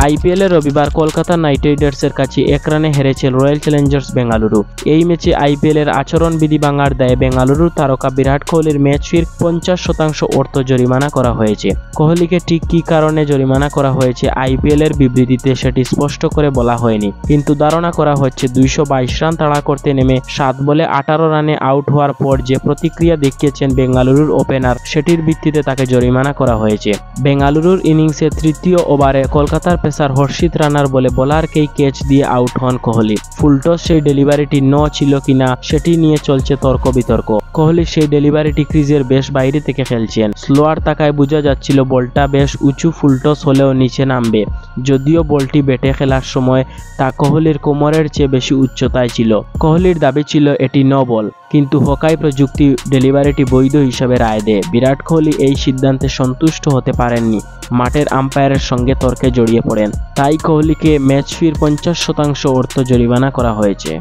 আইপিএলের রবিবার কলকাতা নাইট রাইডার্সের কাছে 1 রানে হেরেছে রয়্যাল চ্যালেঞ্জার্স বেঙ্গালুরু। এই ম্যাচে আইপিএলের আচরণবিধি ভাঙার দায়ে বেঙ্গালুরুর তারকা বিরাট কোহলির ম্যাচ ফির 50% অর্থ জরিমানা করা হয়েছে। কোহলিকে ঠিক কী কারণে জরিমানা করা হয়েছে আইপিএলের বিবৃতিতে সেটি স্পষ্ট করে বলা হয়নি, কিন্তু ধারণা করা হচ্ছে 222 রান তাড়া করতে নেমে 7 বলে 18 রানে আউট হওয়ার পর যে প্রতিক্রিয়া দেখিয়েছেন বেঙ্গালুরুর ওপেনার, সেটির ভিত্তিতে তাকে জরিমানা করা হয়েছে। বেঙ্গালুরুর ইনিংসে তৃতীয় ওভারে কলকাতার পেসার হর্ষিত রানার বলে বোলারকেই ক্যাচ দিয়ে আউট হন কোহলি। ফুলটস সেই ডেলিভারিটি ছিল কিনা সেটি নিয়ে চলছে তর্ক বিতর্ক। কোহলি সেই ডেলিভারিটি ক্রিজের বেশ বাইরে থেকে খেলছেন। স্লোয়ার তাকায় বোঝা যাচ্ছিল বলটা বেশ উঁচু, ফুলটস হলেও নিচে নামবে, যদিও বলটি ব্যাটে খেলার সময় তা কোহলির কোমরের চেয়ে বেশি উচ্চতায় ছিল। কোহলির দাবি ছিল এটি নো বল, কিন্তু হকাই প্রযুক্তি ডেলিভারিটি বৈধ হিসেবে রায় দেয়। বিরাট কোহলি এই সিদ্ধান্তে সন্তুষ্ট হতে পারেননি, মাঠের আম্পায়ারের সঙ্গে তর্কে জড়িয়ে পড়েন। তাই কোহলিকে ম্যাচ ফির 50% অর্থ জরিমানা করা হয়েছে।